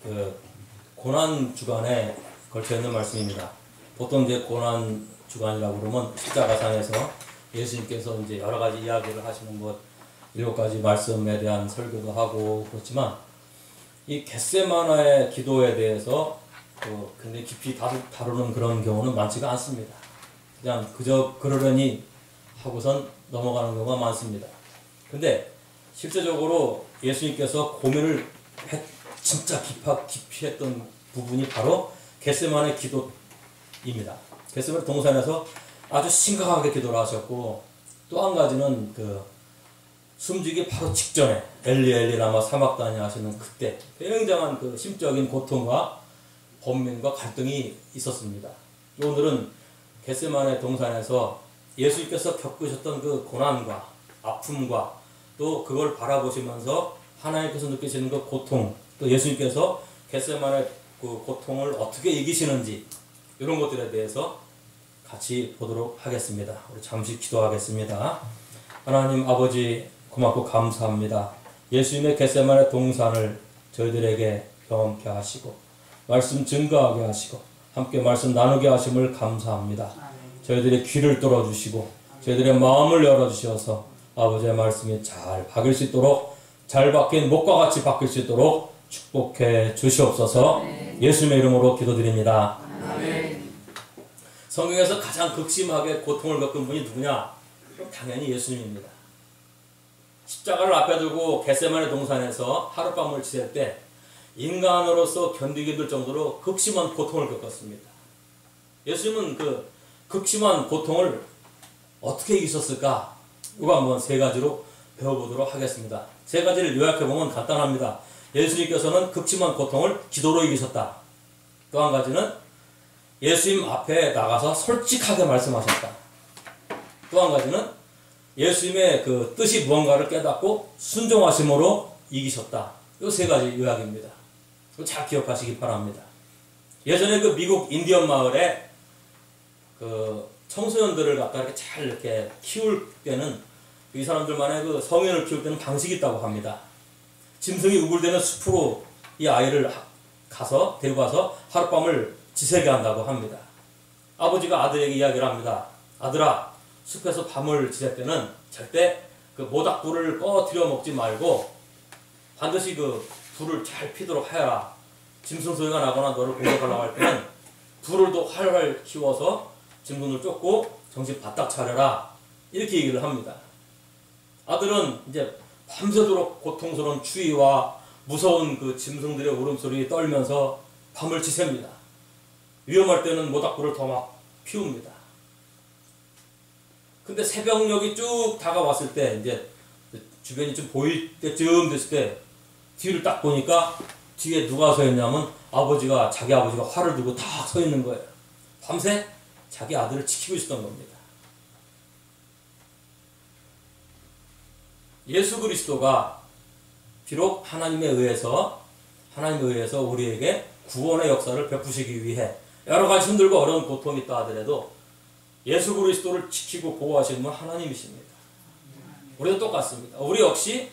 그 고난 주간에 걸쳐 있는 말씀입니다. 보통 이제 고난 주간이라고 그러면 십자가상에서 예수님께서 이제 여러 가지 이야기를 하시는 것, 7가지 말씀에 대한 설교도 하고 그렇지만 이 겟세마나의 기도에 대해서 굉장히 깊이 다루는 그런 경우는 많지가 않습니다. 그냥 그저 그러려니 하고선 넘어가는 경우가 많습니다. 근데 실제적으로 예수님께서 고민을 진짜 깊이 했던 부분이 바로 겟세마네 기도입니다. 겟세마네 동산에서 아주 심각하게 기도를 하셨고, 또 한 가지는 숨지기 바로 직전에 엘리 엘리 라마 사막다니 하시는 그때 굉장한 그 심적인 고통과 번민과 갈등이 있었습니다. 오늘은 겟세마네 동산에서 예수님께서 겪으셨던 그 고난과 아픔과 또 그걸 바라보시면서 하나님께서 느끼시는 그 고통, 또 예수님께서 겟세마네 그 고통을 어떻게 이기시는지 이런 것들에 대해서 같이 보도록 하겠습니다. 우리 잠시 기도하겠습니다. 하나님 아버지 고맙고 감사합니다. 예수님의 겟세마네 동산을 저희들에게 경험케 하시고 말씀 증거하게 하시고 함께 말씀 나누게 하심을 감사합니다. 저희들의 귀를 뚫어주시고 저희들의 마음을 열어주셔서 아버지의 말씀이 잘 박일 수 있도록, 잘 박힌 목과 같이 박힐 수 있도록 축복해 주시옵소서. 예수님의 이름으로 기도드립니다. 아멘. 성경에서 가장 극심하게 고통을 겪은 분이 누구냐? 당연히 예수님입니다. 십자가를 앞에 두고 겟세마네 동산에서 하룻밤을 지낼 때 인간으로서 견디기 힘들 정도로 극심한 고통을 겪었습니다. 예수님은 그 극심한 고통을 어떻게 이기셨을까? 이거 한번 3가지로 배워보도록 하겠습니다. 3가지를 요약해보면 간단합니다. 예수님께서는 극심한 고통을 기도로 이기셨다. 또 한 가지는 예수님 앞에 나가서 솔직하게 말씀하셨다. 또 한 가지는 예수님의 그 뜻이 무언가를 깨닫고 순종하심으로 이기셨다. 이 3가지 요약입니다. 잘 기억하시기 바랍니다. 예전에 그 미국 인디언 마을에 그 청소년들을 갖다 이렇게 잘 이렇게 키울 때는 이 사람들만의 그 성인을 키울 때는 방식이 있다고 합니다. 짐승이 우글대는 숲으로 이 아이를 데리고 가서 하룻밤을 지새게 한다고 합니다. 아버지가 아들에게 이야기를 합니다. 아들아, 숲에서 밤을 지샐 때는 절대 그 모닥불을 꺼뜨려 먹지 말고 반드시 그 불을 잘 피도록 하여라. 짐승 소리가 나거나 너를 공격하려고 할 때는 불을 더 활활 키워서 짐승을 쫓고 정신 바짝 차려라. 이렇게 얘기를 합니다. 아들은 이제 밤새도록 고통스러운 추위와 무서운 그 짐승들의 울음소리에 떨면서 밤을 지셉니다. 위험할 때는 모닥불을 더 막 피웁니다. 근데 새벽녘이 쭉 다가왔을 때 이제 주변이 좀 보일 때쯤 됐을 때 뒤를 딱 보니까 뒤에 누가 서 있냐면 자기 아버지가 활을 들고 딱 서 있는 거예요. 밤새 자기 아들을 지키고 있었던 겁니다. 예수 그리스도가 비록 하나님에 의해서 우리에게 구원의 역사를 베푸시기 위해 여러 가지 힘들고 어려운 고통이 있다 하더라도 예수 그리스도를 지키고 보호하시는 분 하나님이십니다. 우리도 똑같습니다. 우리 역시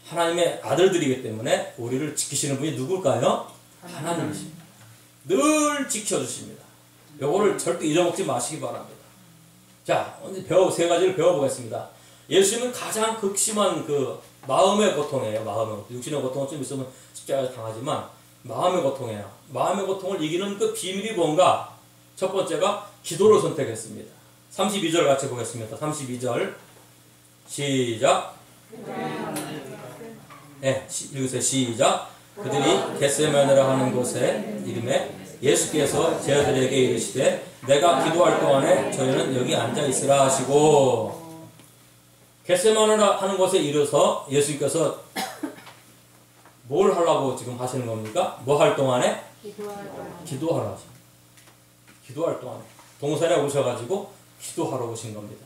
하나님의 아들들이기 때문에 우리를 지키시는 분이 누굴까요? 하나님이십니다. 늘 지켜주십니다. 요거를 절대 잊어먹지 마시기 바랍니다. 자, 오늘 3가지를 배워보겠습니다. 예수님은 가장 극심한 그 마음의 고통이에요. 마음의 고통. 육신의 고통은 좀 있으면 십자가에 당하지만 마음의 고통이에요. 마음의 고통을 이기는 그 비밀이 뭔가? 첫 번째가 기도를 선택했습니다. 32절 같이 보겠습니다. 32절 시작. 네, 읽으세요. 시작. 그들이 겟세마네라 하는 곳에 이름에 예수께서 저희들에게 이르시되 내가 기도할 동안에 저희는 여기 앉아 있으라 하시고, 겟세마네라 하는 곳에 이르러서 예수님께서 뭘 하려고 지금 하시는 겁니까? 뭐 할 동안에? 기도하라 하십니다. 기도할 동안에 동산에 오셔가지고 기도하러 오신 겁니다.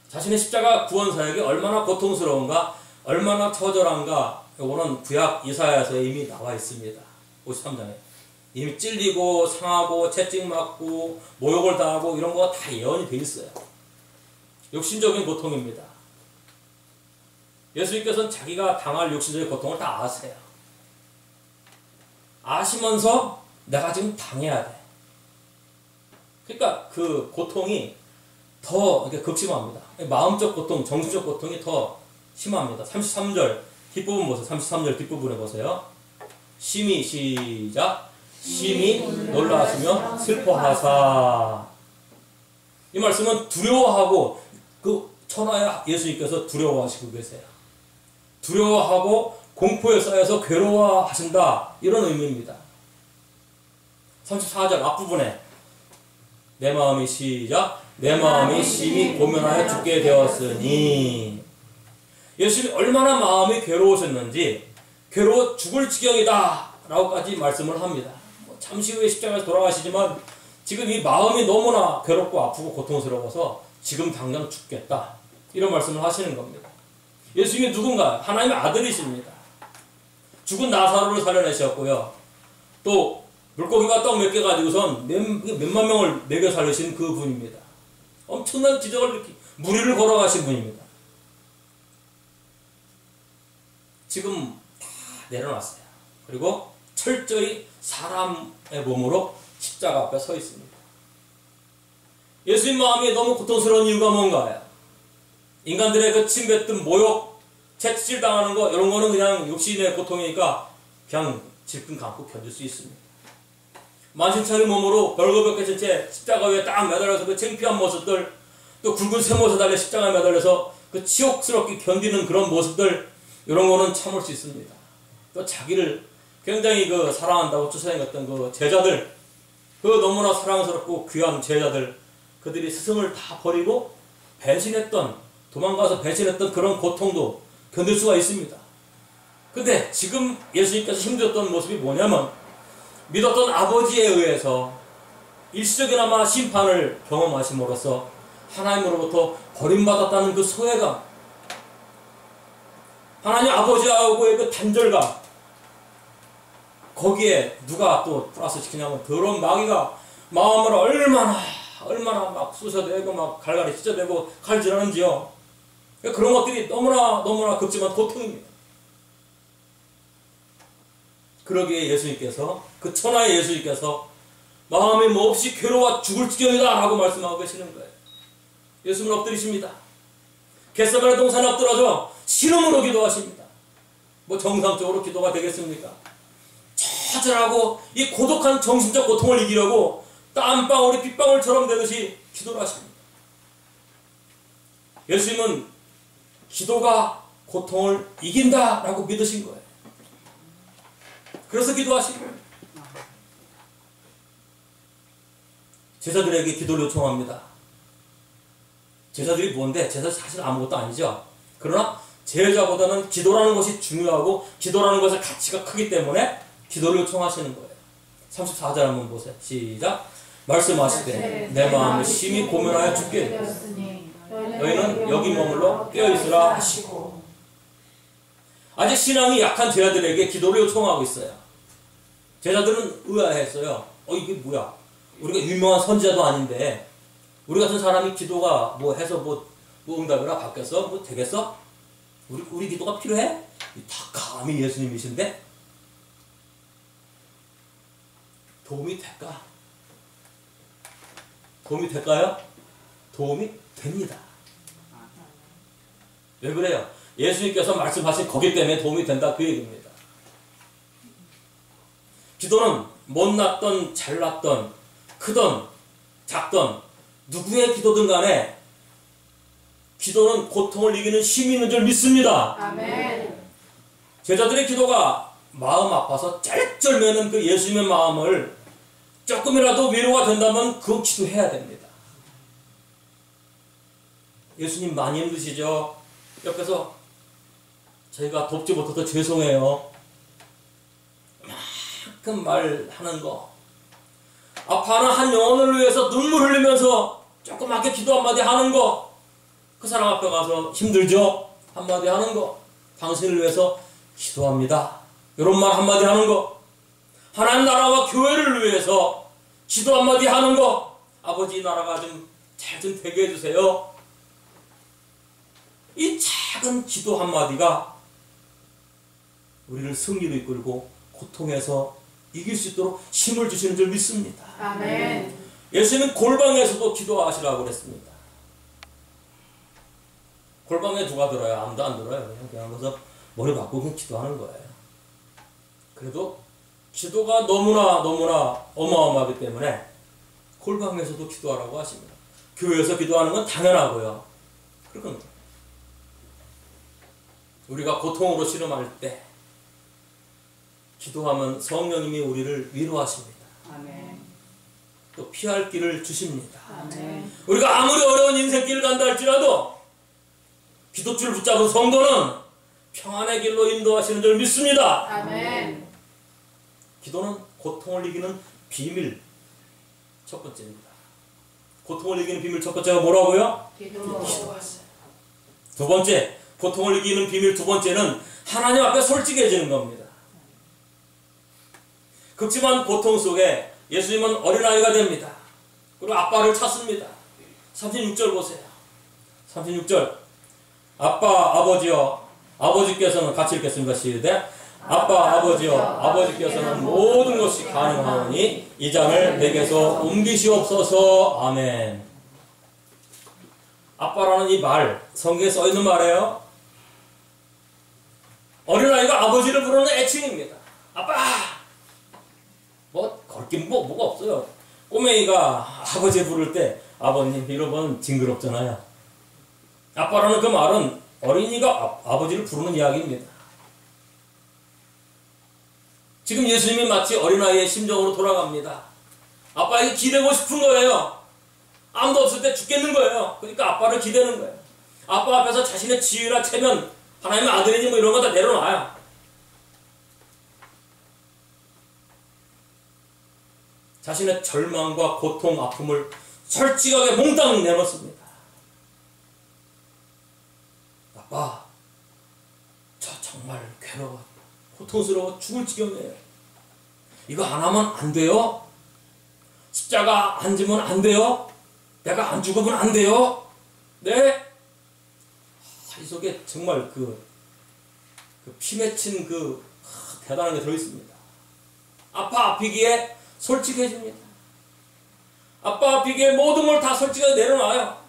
자신의 십자가 구원 사역이 얼마나 고통스러운가, 얼마나 처절한가, 이거는 구약 이사야서에 이미 나와 있습니다. 53장에 이미 찔리고 상하고 채찍맞고 모욕을 당하고 이런 거 다 예언이 돼 있어요. 육신적인 고통입니다. 예수님께서는 자기가 당할 육신적인 고통을 다 아세요. 아시면서 내가 지금 당해야 돼. 그러니까 그 고통이 더 극심합니다. 마음적 고통, 정신적 고통이 더 심합니다. 33절 뒷부분 보세요. 33절 뒷부분에 보세요. 심히 시작. 심히 놀라시며 슬퍼하사. 이 말씀은 두려워하고 그 천하의 예수님께서 두려워하시고 계세요. 두려워하고 공포에 쌓여서 괴로워하신다. 이런 의미입니다. 34절 앞부분에 내 마음이 시작. 내 마음이 심히 고면하여 죽게 되었으니. 예수님이 얼마나 마음이 괴로우셨는지 괴로워 죽을 지경이다 라고까지 말씀을 합니다. 잠시 후에 십자가에서 돌아가시지만 지금 이 마음이 너무나 괴롭고 아프고 고통스러워서 지금 당장 죽겠다 이런 말씀을 하시는 겁니다. 예수님이 누군가? 하나님의 아들이십니다. 죽은 나사로를 살려내셨고요. 또 물고기가 떡 몇 개 가지고선 몇만 명을 먹여 살리신 그 분입니다. 엄청난 기적을 일으키 무리를 걸어가신 분입니다. 지금 다 내려놨어요. 그리고 철저히 사람의 몸으로 십자가 앞에 서 있습니다. 예수님 마음이 너무 고통스러운 이유가 뭔가요? 인간들의 그 침뱉든 모욕, 채찍질 당하는 거 이런 거는 그냥 육신의 고통이니까 그냥 질끈 감고 견딜 수 있습니다. 만신창이 몸으로 벌거벗겨진 채 십자가 위에 딱 매달려서 그 창피한 모습들, 또 굵은 쇠못에 달려 십자가에 매달려서 그 치욕스럽게 견디는 그런 모습들, 이런 거는 참을 수 있습니다. 또 자기를 굉장히 그 사랑한다고 쫓아다녔던 그 제자들, 그 너무나 사랑스럽고 귀한 제자들, 그들이 스승을 다 버리고 배신했던, 도망가서 배신했던 그런 고통도 견딜 수가 있습니다. 근데 지금 예수님께서 힘들었던 모습이 뭐냐면 믿었던 아버지에 의해서 일시적이나마 심판을 경험하심으로써 하나님으로부터 버림받았다는 그 소외감, 하나님 아버지하고의 그 단절감, 거기에 누가 또 플러스 시키냐면 더러운 마귀가 마음을 얼마나 막 쑤셔대고 막 갈갈이 찢어대고 칼질하는지요. 그런 것들이 너무나 극심한 고통입니다. 그러기에 예수님께서, 그 천하의 예수님께서 마음이 몹시 괴로워 죽을 지경이다 라고 말씀하고 계시는 거예요. 예수님은 엎드리십니다. 겟세마네 동산에 엎드러져 신음으로 기도하십니다. 뭐 정상적으로 기도가 되겠습니까? 처절하고 이 고독한 정신적 고통을 이기려고 땀방울이 빗방울처럼 되듯이 기도를 하십니다. 예수님은 기도가 고통을 이긴다 라고 믿으신 거예요. 그래서 기도하신 거예요. 제자들에게 기도를 요청합니다. 제자들이 뭔데? 제자들 사실 아무것도 아니죠. 그러나 제자보다는 기도라는 것이 중요하고 기도라는 것의 가치가 크기 때문에 기도를 요청하시는 거예요. 34절 한번 보세요. 시작. 말씀하시되 내 마음을 심히 고면하여 죽게 되었으니 너희는 여기 머물러 깨어있으라 하시고. 아직 신앙이 약한 제자들에게 기도를 요청하고 있어요. 제자들은 의아했어요. 이게 뭐야? 우리가 유명한 선지자도 아닌데 우리 같은 사람이 기도가 뭐 해서 뭐 응답이라 받겠어? 뭐 되겠어? 우리 기도가 필요해? 다 감히 예수님이신데 도움이 될까? 도움이 될까요? 도움이 됩니다. 왜 그래요? 예수님께서 말씀하신 거기 때문에 도움이 된다 그 얘기입니다. 기도는 못났던 잘났던 크던 작던 누구의 기도든 간에 기도는 고통을 이기는 힘이 있는 줄 믿습니다. 아멘. 제자들의 기도가 마음 아파서 짤쩔매는 그 예수님의 마음을 조금이라도 위로가 된다면 그 기도해야 됩니다. 예수님 많이 힘드시죠? 옆에서 저희가 돕지 못해서 죄송해요. 그만큼 말하는 거. 아파하는 한 영혼을 위해서 눈물 흘리면서 조그맣게 기도 한마디 하는 거. 그 사람 앞에 가서 힘들죠? 한마디 하는 거. 당신을 위해서 기도합니다. 이런 말 한마디 하는 거. 하나님 나라와 교회를 위해서 기도 한마디 하는 거. 아버지 나라가 좀 잘 좀 되게 해주세요. 이 작은 기도 한마디가 우리를 승리로 이끌고 고통에서 이길 수 있도록 힘을 주시는 줄 믿습니다. 아멘. 예수님은 골방에서도 기도하시라고 그랬습니다. 골방에 누가 들어요? 아무도 안 들어요. 그냥 가서 머리 박고 기도하는 거예요. 그래도 기도가 너무나 어마어마하기 때문에 골방에서도 기도하라고 하십니다. 교회에서 기도하는 건 당연하고요. 그런 거예요. 우리가 고통으로 씨름할 때 기도하면 성령님이 우리를 위로하십니다. 아멘. 또 피할 길을 주십니다. 아멘. 우리가 아무리 어려운 인생길을 간다 할지라도 기도줄을 붙잡은 성도는 평안의 길로 인도하시는 줄 믿습니다. 아멘. 기도는 고통을 이기는 비밀 첫 번째입니다. 고통을 이기는 비밀 첫 번째가 뭐라고요? 기도하세요. 두 번째, 고통을 이기는 비밀 두 번째는 하나님 앞에 솔직해지는 겁니다. 그렇지만 고통 속에 예수님은 어린아이가 됩니다. 그리고 아빠를 찾습니다. 36절 보세요. 36절. 아빠, 아버지여, 아버지께서는 같이 읽겠습니다. 시작. 아빠, 아버지여, 아버지께서는 모든 것이 가능하오니 이 잔을 내게서 옮기시옵소서. 아멘. 아빠라는 이 말, 성경에 써있는 말이에요. 어린아이가 아버지를 부르는 애칭입니다. 아빠! 걸긴 뭐가 없어요. 꼬맹이가 아버지 부를 때 아버님 이러면 징그럽잖아요. 아빠라는 그 말은 어린이가 아버지를 부르는 이야기입니다. 지금 예수님이 마치 어린아이의 심정으로 돌아갑니다. 아빠에게 기대고 싶은 거예요. 아무도 없을 때 죽겠는 거예요. 그러니까 아빠를 기대는 거예요. 아빠 앞에서 자신의 지위나 체면, 하나님의 아들이니 뭐 이런 거 다 내려놔요. 자신의 절망과 고통, 아픔을 솔직하게 몽땅 내놓습니다. 아빠, 저 정말 괴로워, 고통스러워 죽을 지경이에요. 이거 안 하면 안 돼요? 십자가 안 지면 안 돼요? 내가 안 죽으면 안 돼요? 네? 이 속에 정말 피 맺힌 대단한 게 들어있습니다. 아빠 아프기에 솔직해집니다. 아빠 아프기에 모든 걸 다 솔직하게 내려놔요.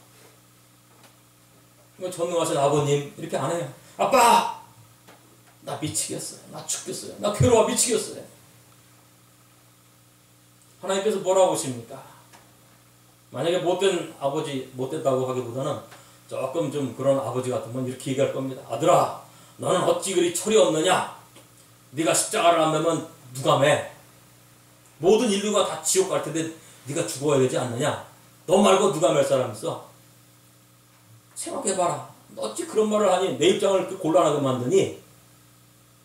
전능하신 아버님 이렇게 안 해요. 아빠! 나 미치겠어요. 나 죽겠어요. 나 괴로워 미치겠어요. 하나님께서 뭐라고 하십니까? 만약에 못된 아버지, 못됐다고 하기보다는 조금 좀 그런 아버지 같으면 이렇게 얘기할 겁니다. 아들아, 너는 어찌 그리 철이 없느냐? 네가 십자가를 안 매면 누가 매? 모든 인류가 다 지옥 갈 텐데 네가 죽어야 되지 않느냐? 너 말고 누가 맬 사람 있어? 생각해봐라. 너 어찌 그런 말을 하니? 내 입장을 그렇게 곤란하게 만드니?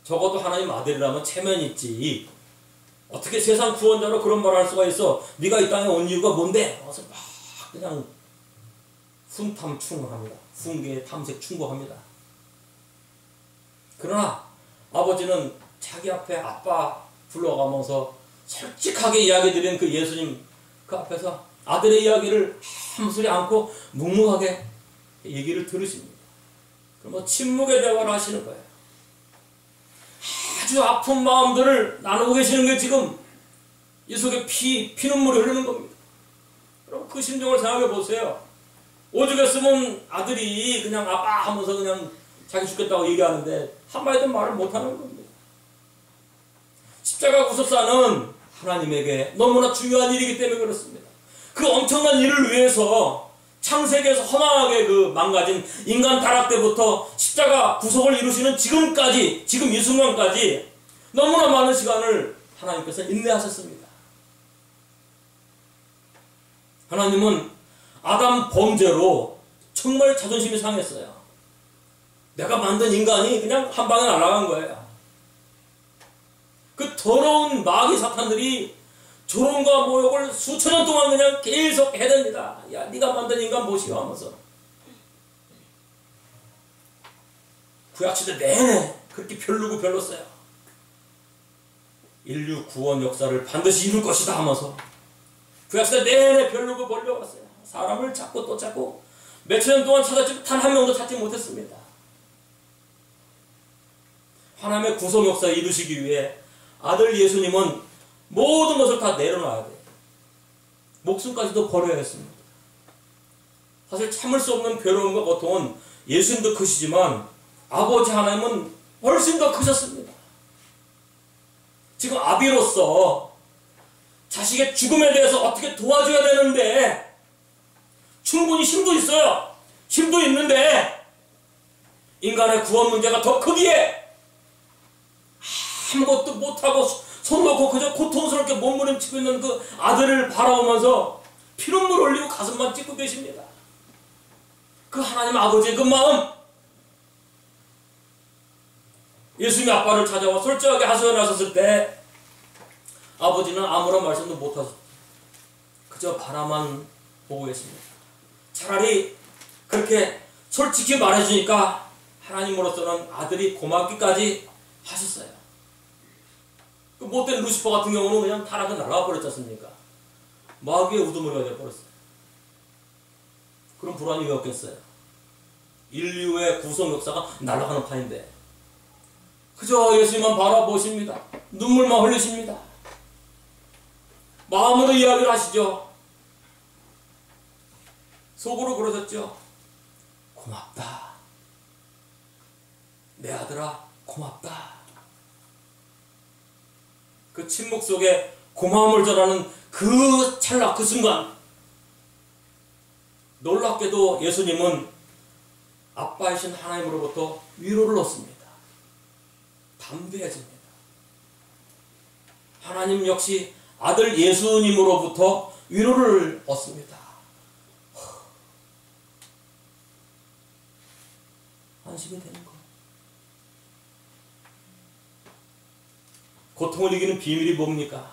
적어도 하나님 아들이라면 체면이 있지. 어떻게 세상 구원자로 그런 말을 할 수가 있어? 네가 이 땅에 온 이유가 뭔데? 와서 막 그냥 훈탐충합니다. 훈계 탐색 충고합니다. 그러나 아버지는 자기 앞에 아빠 불러가면서 솔직하게 이야기 드린 그 예수님 그 앞에서 아들의 이야기를 아무 소리 않고 묵묵하게 얘기를 들으십니다. 그럼 침묵의 대화를 하시는 거예요. 아주 아픈 마음들을 나누고 계시는 게 지금 이 속에 피눈물이 흐르는 겁니다. 여러분 그 심정을 생각해 보세요. 오죽했으면 아들이 그냥 아빠 하면서 그냥 자기 죽겠다고 얘기하는데 한마디도 말을 못하는 겁니다. 십자가 구속사는 하나님에게 너무나 중요한 일이기 때문에 그렇습니다. 그 엄청난 일을 위해서 창세기에서 허망하게 망가진 인간 타락 때부터 십자가 구속을 이루시는 지금까지, 지금 이 순간까지 너무나 많은 시간을 하나님께서 인내하셨습니다. 하나님은 아담 범죄로 정말 자존심이 상했어요. 내가 만든 인간이 그냥 한 방에 날아간 거예요. 그 더러운 마귀 사탄들이 조롱과 모욕을 수천 년 동안 그냥 계속 해댑니다. 야, 네가 만든 인간 뭐시오 하면서. 구약시대 내내 그렇게 별로고 별로써요. 인류 구원 역사를 반드시 이룰 것이다 하면서 구약시대 내내 별로고 벌려왔어요. 사람을 찾고 또 찾고 몇천 년 동안 찾았지만 단 한 명도 찾지 못했습니다. 하나님의 구속 역사를 이루시기 위해 아들 예수님은 모든 것을 다 내려놔야 돼요. 목숨까지도 버려야겠습니다. 사실 참을 수 없는 괴로움과 고통은 예수님도 크시지만 아버지 하나님은 훨씬 더 크셨습니다. 지금 아비로서 자식의 죽음에 대해서 어떻게 도와줘야 되는데 충분히 힘도 있어요. 힘도 있는데 인간의 구원 문제가 더 크기에 아무것도 못하고 손 놓고 그저 고통스럽게 몸부림치고 있는 그 아들을 바라보면서 피눈물 흘리고 가슴만 찢고 계십니다. 그 하나님 아버지의 그 마음, 예수님이 아빠를 찾아와 솔직하게 하소연을 하셨을 때 아버지는 아무런 말씀도 못하셨어요. 그저 바라만 보고 계십니다. 차라리 그렇게 솔직히 말해주니까 하나님으로서는 아들이 고맙기까지 하셨어요. 그 못된 루시퍼 같은 경우는 그냥 타락에 날아가 버렸지 않습니까? 마귀의 우두머리가 되어버렸어요. 그럼 불안이 왜 없겠어요? 인류의 구성 역사가 날아가는 판인데 그저 예수님만 바라보십니다. 눈물만 흘리십니다. 마음으로 이야기를 하시죠. 속으로 그러셨죠. 고맙다. 내 아들아 고맙다. 그 침묵 속에 고마움을 전하는 그 찰나 그 순간 놀랍게도 예수님은 아빠이신 하나님으로부터 위로를 얻습니다. 담대해집니다. 하나님 역시 아들 예수님으로부터 위로를 얻습니다. 안심이 되는 거예요. 고통을 이기는 비밀이 뭡니까?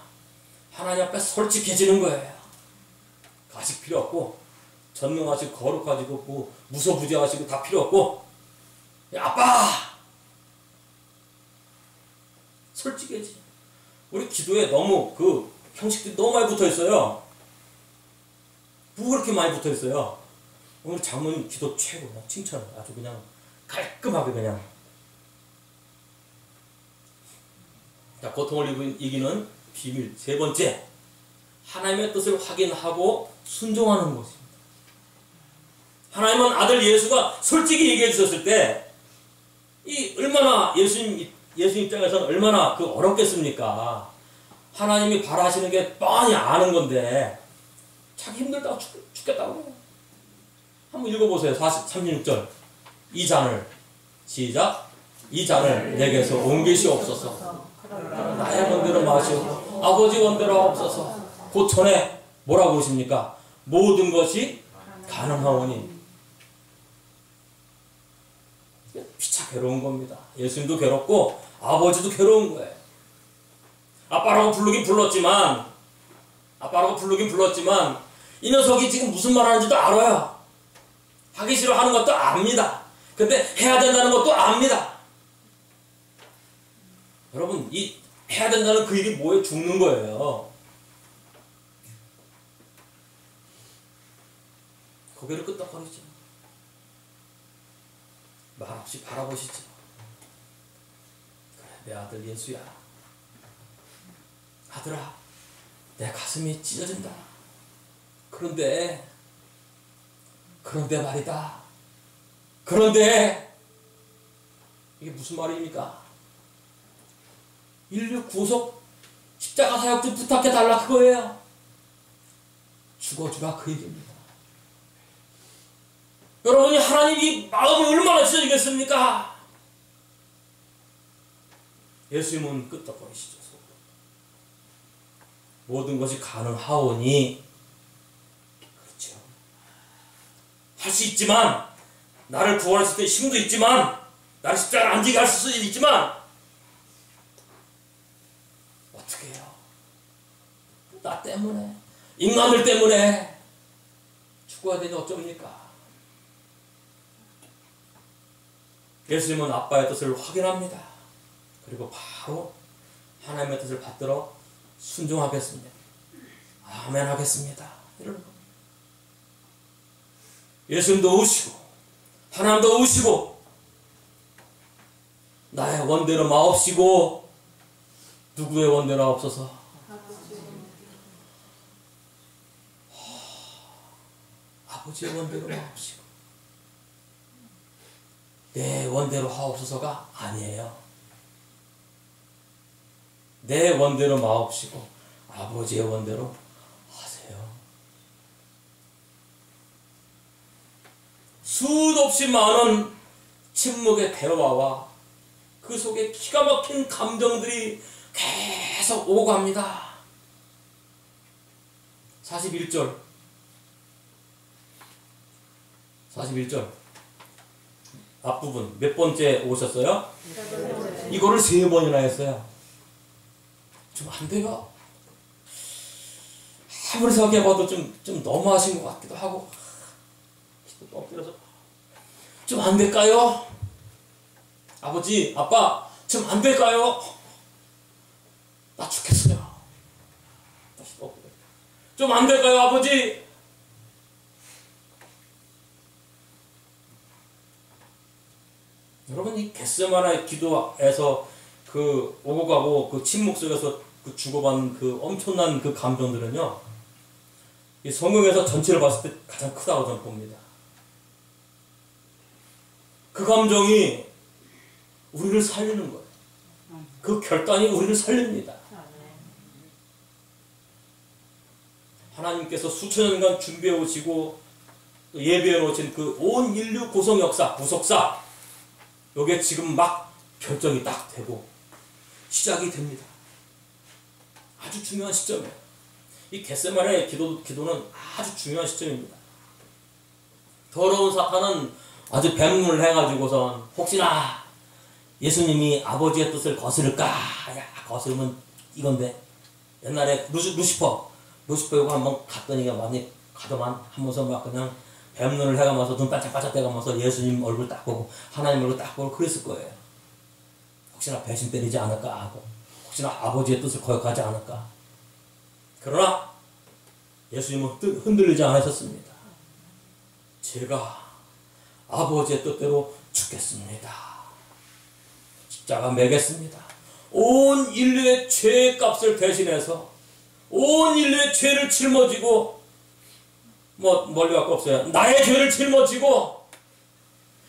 하나님 앞에 솔직해지는 거예요. 가식 필요 없고 전능하시고 거룩하시고 무소부재하시고 다 필요 없고 아빠! 솔직해지. 우리 기도에 너무 그 형식들이 너무 많이 붙어있어요. 뭐 그렇게 많이 붙어있어요. 오늘 장모님 기도 최고 그냥 칭찬 아주 그냥 깔끔하게 그냥. 자, 고통을 이기는 비밀 세 번째, 하나님의 뜻을 확인하고 순종하는 것입니다. 하나님은 아들 예수가 솔직히 얘기해 주셨을 때 이 얼마나 예수님 입장에서는 얼마나 그 어렵겠습니까? 하나님이 바라시는 게 뻔히 아는 건데 자기 힘들다고 죽겠다고. 한번 읽어보세요. 36절. 이 잔을 시작. 이 잔을 내게서 옮기시옵소서. 나의 원대로 마시고 아버지 원대로 하옵소서. 그 전에 뭐라고 그러십니까? 모든 것이 가능하오니. 피차 괴로운 겁니다. 예수님도 괴롭고 아버지도 괴로운 거예요. 아빠라고 부르긴 불렀지만 이 녀석이 지금 무슨 말 하는지도 알아요. 하기 싫어 하는 것도 압니다. 근데 해야 된다는 것도 압니다. 여러분, 이 해야 된다는 그 일이 뭐에 죽는 거예요. 고개를 끄덕거리죠. 말없이 바라보시죠. 그래, 내 아들 예수야. 아들아, 내 가슴이 찢어진다. 그런데 말이다. 그런데 이게 무슨 말입니까? 인류 구속 십자가 사역 좀 부탁해달라 그거예요. 죽어주라 그 얘기입니다. 여러분이 하나님이 마음을 얼마나 찢어지겠습니까? 예수님은 끄떡거리시죠. 모든 것이 가능하오니. 그렇죠. 할 수 있지만, 나를 구원했을 때 힘도 있지만, 나를 십자가에 안 지게 할 수도 있지만, 어떻게 해요? 나 때문에, 인간들 때문에 죽어야 되니 어쩝니까? 예수님은 아빠의 뜻을 확인합니다. 그리고 바로 하나님의 뜻을 받들어 순종하겠습니다. 아멘 하겠습니다. 이러는 겁니다. 예수님도 우시고 하나님도 우시고 나의 원대로 마옵시고 누구의 원대로 없어서 아버지의 원대로 하옵시고 내 원대로 하옵소서가 아니에요. 내 원대로 마옵시고 아버지의 원대로 하세요. 수없이 많은 침묵의 대화와 그 속에 기가 막힌 감정들이 계속 오고 갑니다. 41절 앞부분 몇 번째 오셨어요? 이거를 3번이나 했어요. 좀 안 돼요. 아무리 생각해봐도 좀 너무하신 것 같기도 하고 엎드려서 좀 안 될까요? 아버지, 아빠, 좀 안 될까요? 나 죽겠어요. 좀 안 될까요, 아버지? 여러분, 이 겟세마네 기도에서 그 오고 가고 그 침묵 속에서 그 주고받는 그 엄청난 그 감정들은요, 이 성경에서 전체를 봤을 때 가장 크다고 저는 봅니다. 그 감정이 우리를 살리는 거예요. 그 결단이 우리를 살립니다. 하나님께서 수천 년간 준비해 오시고 예비해 놓으신 그 온 인류 구성 역사, 구속사, 요게 지금 막 결정이 딱 되고 시작이 됩니다. 아주 중요한 시점이에요. 이 겟세마네 기도는 아주 중요한 시점입니다. 더러운 사탄은 아주 변문을 해가지고선 혹시나 예수님이 아버지의 뜻을 거스를까? 야, 거스르면 이건데. 옛날에 루시퍼 이거 한번 갔더니 많이 가더만 하면서 막 그냥 뱀눈을 해가면서 눈 반짝반짝 대가면서 예수님 얼굴 딱 보고 하나님 얼굴 딱 보고 그랬을 거예요. 혹시나 배신 때리지 않을까 하고 혹시나 아버지의 뜻을 거역하지 않을까. 그러나 예수님은 흔들리지 않으셨습니다. 제가 아버지의 뜻대로 죽겠습니다. 십자가 매겠습니다. 온 인류의 죄의 값을 대신해서 온 인류의 죄를 짊어지고 멀리 갈 거 없어요. 나의 죄를 짊어지고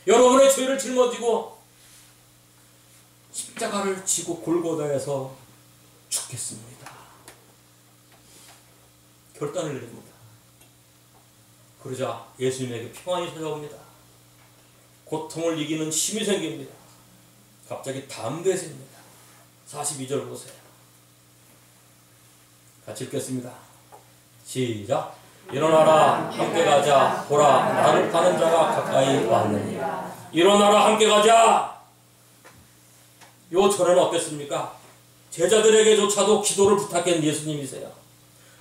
여러분의 죄를 짊어지고 십자가를 지고 골고다에서 죽겠습니다. 결단을 내립니다. 그러자 예수님에게 평안이 찾아옵니다. 고통을 이기는 힘이 생깁니다. 갑자기 담대해집니다. 42절 보세요. 같이 읽겠습니다. 시작. 일어나라 함께 가자. 보라 나를 파는 자가 가까이 왔느니. 일어나라 함께 가자. 요 전에는 어땠습니까? 제자들에게조차도 기도를 부탁한 예수님이세요.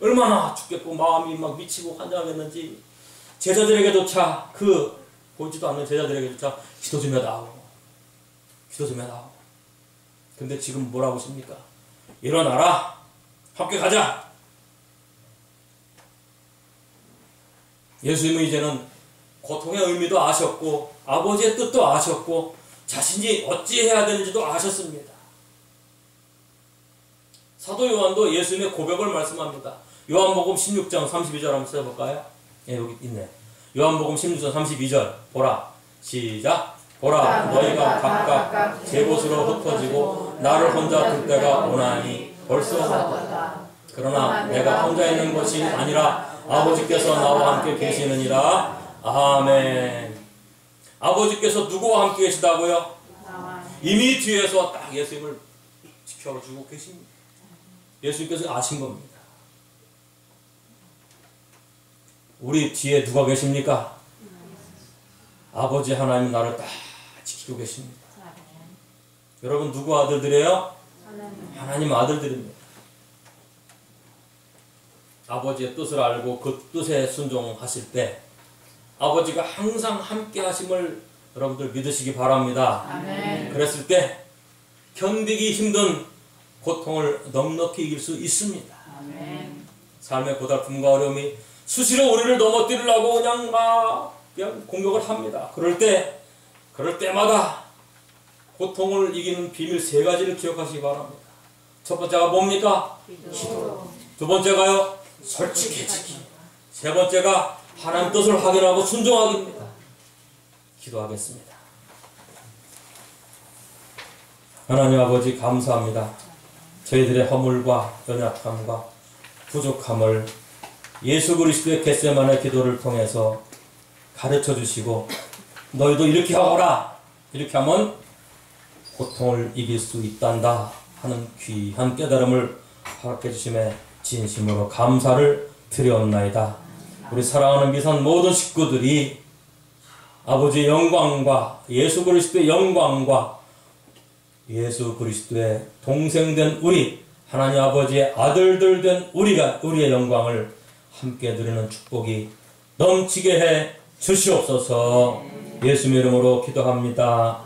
얼마나 죽겠고 마음이 막 미치고 환장하겠는지 제자들에게조차 보이지도 않는 제자들에게조차 기도 좀 해다오. 기도 좀 해다오. 근데 지금 뭐라고 하십니까? 일어나라 함께 가자. 예수님은 이제는 고통의 의미도 아셨고 아버지의 뜻도 아셨고 자신이 어찌해야 되는지도 아셨습니다. 사도 요한도 예수님의 고백을 말씀합니다. 요한복음 16장 32절 한번 써볼까요? 예, 여기 있네. 요한복음 16장 32절 보라. 시작. 보라 너희가 각각 제 곳으로 흩어지고 나를 혼자 둘 때가 오나니 벌써 왔다. 그러나 내가 혼자 있는 것이 아니라 아버지께서 나와 함께 계시느니라. 아멘. 아버지께서 누구와 함께 계시다고요? 이미 뒤에서 딱 예수님을 지켜주고 계십니다. 예수님께서 아신 겁니다. 우리 뒤에 누가 계십니까? 아버지 하나님 나를 딱 지키고 계십니다. 여러분 누구 아들들이에요? 하나님 아들들입니다. 아버지의 뜻을 알고 그 뜻에 순종하실 때 아버지가 항상 함께 하심을 여러분들 믿으시기 바랍니다. 아멘. 그랬을 때 견디기 힘든 고통을 넉넉히 이길 수 있습니다. 아멘. 삶의 고달픔과 어려움이 수시로 우리를 넘어뜨리려고 그냥 공격을 합니다. 그럴 때마다 고통을 이기는 비밀 3가지를 기억하시기 바랍니다. 첫 번째가 뭡니까? 기도. 두 번째가요? 솔직해지기. 세 번째가 하나님 뜻을 확인하고 순종하기입니다. 기도하겠습니다. 하나님 아버지 감사합니다. 저희들의 허물과 연약함과 부족함을 예수 그리스도의 겟세마네 기도를 통해서 가르쳐 주시고 너희도 이렇게 하거라, 이렇게 하면 고통을 이길 수 있단다 하는 귀한 깨달음을 허락해 주심에 진심으로 감사를 드려옵나이다. 우리 사랑하는 미산 모든 식구들이 아버지의 영광과 예수 그리스도의 영광과 예수 그리스도의 동생된 우리 하나님 아버지의 아들들 된 우리의 영광을 함께 누리는 축복이 넘치게 해 주시옵소서. 예수님의 이름으로 기도합니다.